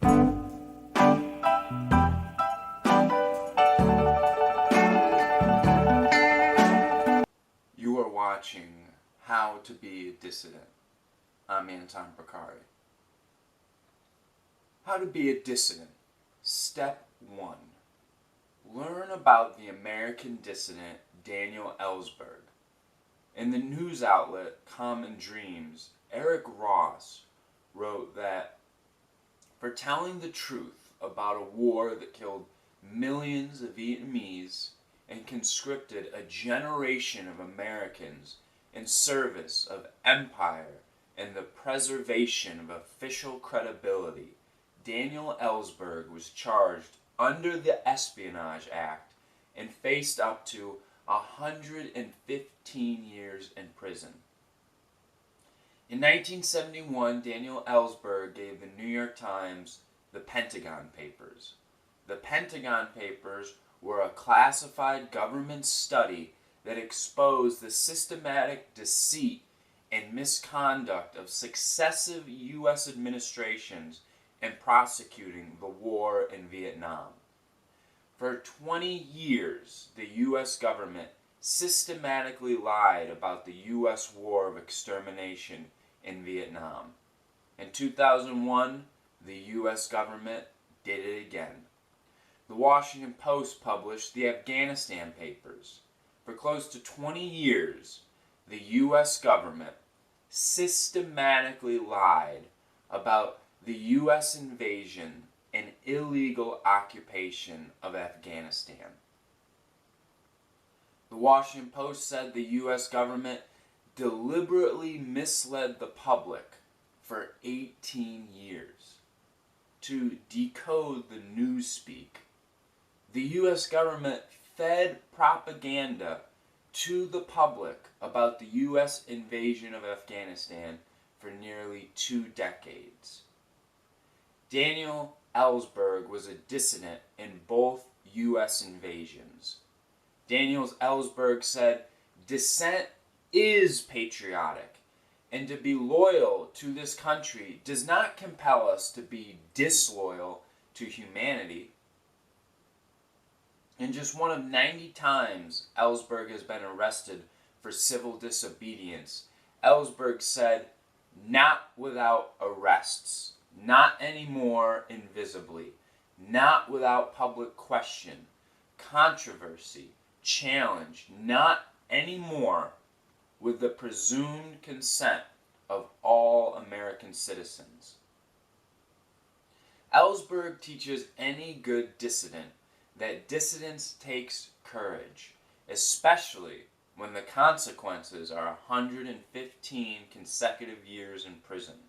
You are watching How to Be a Dissident. I'm Anton Bakari. How to be a dissident. Step 1. Learn about the American dissident Daniel Ellsberg. In the news outlet Common Dreams, Eric Ross wrote that for telling the truth about a war that killed millions of Vietnamese and conscripted a generation of Americans in service of empire and the preservation of official credibility, Daniel Ellsberg was charged under the Espionage Act and faced up to 115 years in prison. In 1971, Daniel Ellsberg gave the New York Times the Pentagon Papers. The Pentagon Papers were a classified government study that exposed the systematic deceit and misconduct of successive U.S. administrations in prosecuting the war in Vietnam. For 20 years, the U.S. government systematically lied about the U.S. war of extermination in Vietnam. In 2001, the U.S. government did it again. The Washington Post published the Afghanistan Papers. For close to 20 years, the U.S. government systematically lied about the U.S. invasion and illegal occupation of Afghanistan. The Washington Post said the U.S. government deliberately misled the public for 18 years. To decode the newspeak, the U.S. government fed propaganda to the public about the U.S. invasion of Afghanistan for nearly 2 decades. Daniel Ellsberg was a dissident in both U.S. invasions. Daniel Ellsberg said, "Dissent is patriotic, and to be loyal to this country does not compel us to be disloyal to humanity." In just one of 90 times Ellsberg has been arrested for civil disobedience, Ellsberg said, "Not without arrests, not anymore invisibly, not without public question, controversy, challenge, not anymore with the presumed consent of all American citizens." Ellsberg teaches any good dissident that dissidence takes courage, especially when the consequences are 115 consecutive years in prison.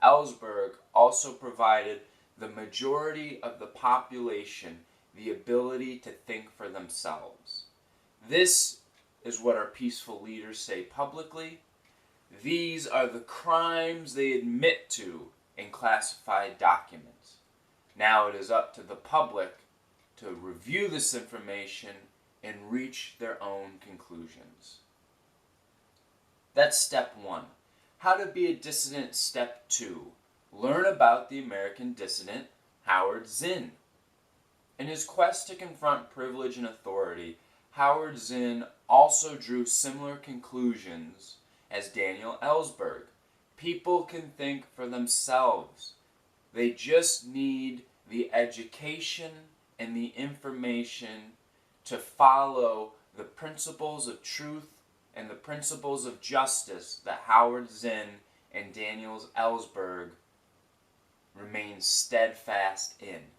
Ellsberg also provided the majority of the population the ability to think for themselves. This is what our peaceful leaders say publicly. These are the crimes they admit to in classified documents. Now it is up to the public to review this information and reach their own conclusions. That's step 1. How to be a dissident. Step 2. Learn about the American dissident Howard Zinn. In his quest to confront privilege and authority, Howard Zinn also drew similar conclusions as Daniel Ellsberg. People can think for themselves. They just need the education and the information to follow the principles of truth and the principles of justice that Howard Zinn and Daniel Ellsberg remain steadfast in.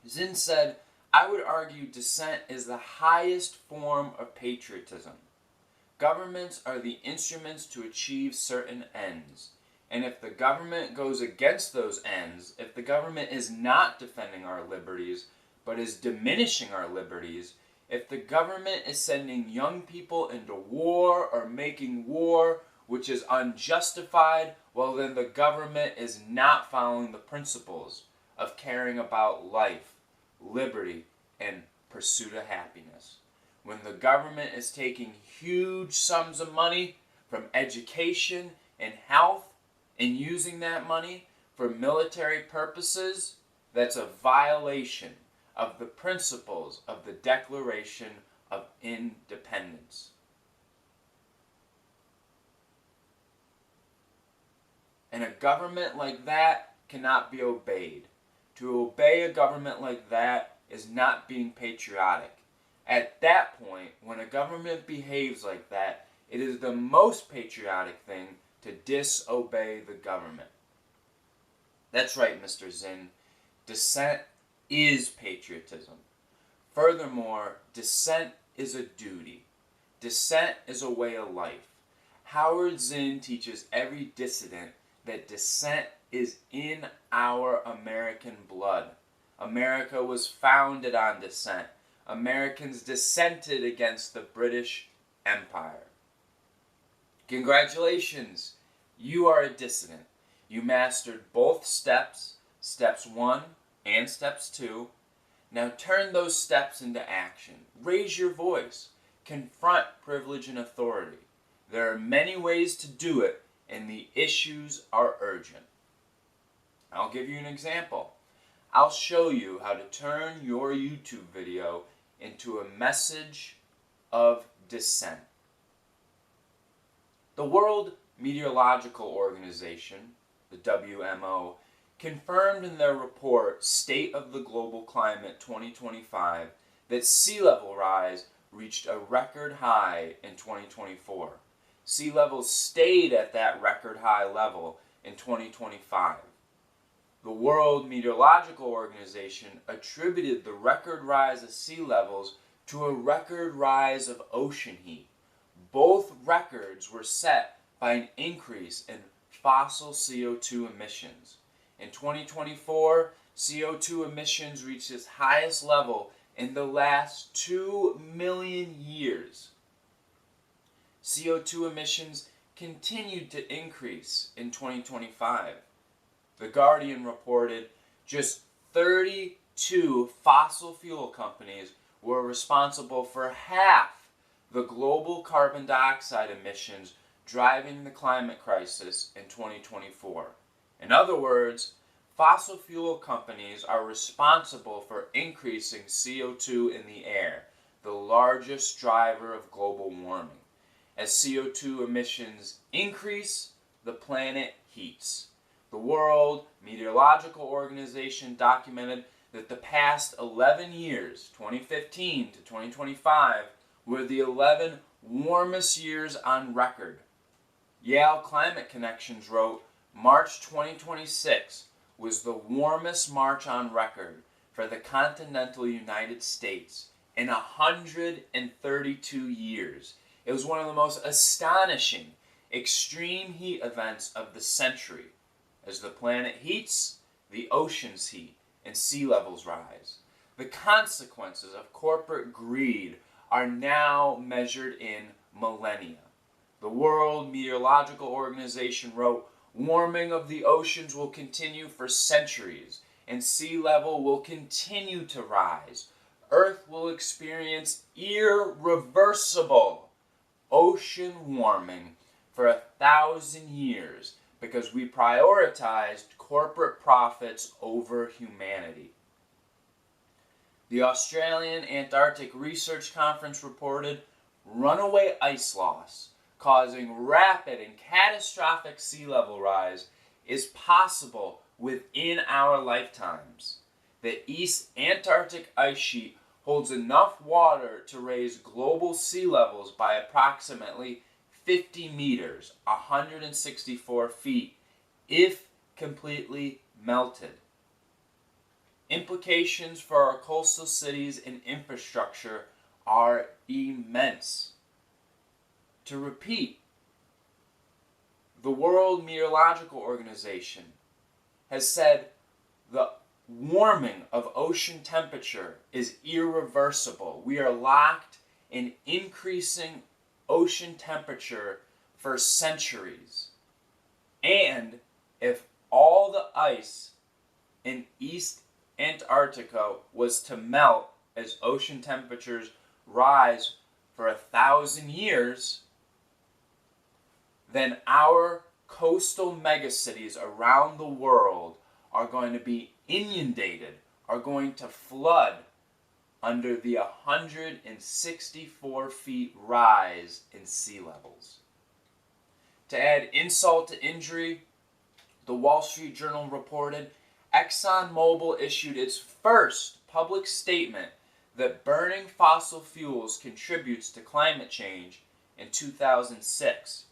Zinn said, "I would argue dissent is the highest form of patriotism. Governments are the instruments to achieve certain ends. And if the government goes against those ends, if the government is not defending our liberties, but is diminishing our liberties, if the government is sending young people into war or making war which is unjustified, well then the government is not following the principles of caring about life, liberty, and pursuit of happiness. When the government is taking huge sums of money from education and health and using that money for military purposes, that's a violation of the principles of the Declaration of Independence. And a government like that cannot be obeyed. To obey a government like that is not being patriotic. At that point, when a government behaves like that, it is the most patriotic thing to disobey the government. That's right, Mr. Zinn. Dissent is patriotism. Furthermore, dissent is a duty. Dissent is a way of life. Howard Zinn teaches every dissident that dissent is in our American blood. America was founded on dissent. Americans dissented against the British Empire. Congratulations, you are a dissident. You mastered both steps, steps 1 and steps 2. Now turn those steps into action. Raise your voice. Confront privilege and authority. There are many ways to do it, and the issues are urgent. I'll give you an example. I'll show you how to turn your YouTube video into a message of dissent. The World Meteorological Organization, the WMO, confirmed in their report State of the Global Climate 2025 that sea level rise reached a record high in 2024. Sea levels stayed at that record high level in 2025. The World Meteorological Organization attributed the record rise of sea levels to a record rise of ocean heat. Both records were set by an increase in fossil CO2 emissions. In 2024, CO2 emissions reached its highest level in the last 2 million years. CO2 emissions continued to increase in 2025. The Guardian reported just 32 fossil fuel companies were responsible for half the global carbon dioxide emissions driving the climate crisis in 2024. In other words, fossil fuel companies are responsible for increasing CO2 in the air, the largest driver of global warming. As CO2 emissions increase, the planet heats. The World Meteorological Organization documented that the past 11 years, 2015 to 2025, were the 11 warmest years on record. Yale Climate Connections wrote, March 2026 was the warmest March on record for the continental United States in 132 years. It was one of the most astonishing extreme heat events of the century. As the planet heats, the oceans heat, and sea levels rise. The consequences of corporate greed are now measured in millennia. The World Meteorological Organization wrote, warming of the oceans will continue for centuries, and sea level will continue to rise. Earth will experience irreversible ocean warming for 1,000 years because we prioritized corporate profits over humanity. The Australian Antarctic Research Conference reported runaway ice loss causing rapid and catastrophic sea level rise is possible within our lifetimes. The East Antarctic ice sheet holds enough water to raise global sea levels by approximately 50 meters, 164 feet, if completely melted. Implications for our coastal cities and infrastructure are immense. To repeat, the World Meteorological Organization has said the warming of ocean temperature is irreversible. We are locked in increasing ocean temperature for centuries. And if all the ice in East Antarctica was to melt as ocean temperatures rise for 1,000 years, then our coastal megacities around the world are going to be inundated, are going to flood under the 164 feet rise in sea levels. To add insult to injury, the Wall Street Journal reported ExxonMobil issued its first public statement that burning fossil fuels contributes to climate change in 2006.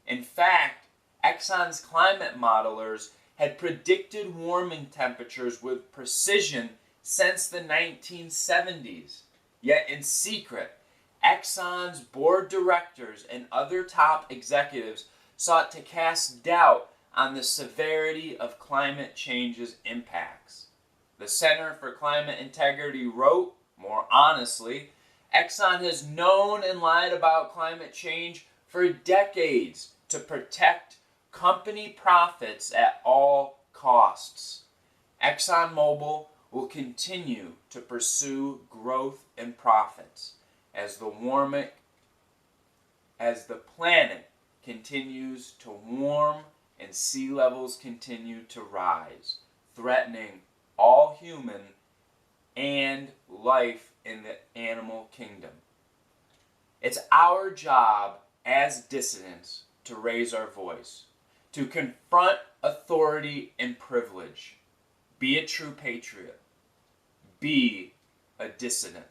In fact, Exxon's climate modelers had predicted warming temperatures with precision since the 1970s. Yet in secret, Exxon's board directors and other top executives sought to cast doubt on the severity of climate change's impacts. The Center for Climate Integrity wrote, more honestly, Exxon has known and lied about climate change for decades to protect company profits at all costs. ExxonMobil will continue to pursue growth and profits as the planet continues to warm and sea levels continue to rise, threatening all human and life in the animal kingdom. It's our job as dissidents to raise our voice, to confront authority and privilege. Be a true patriot. Be a dissident.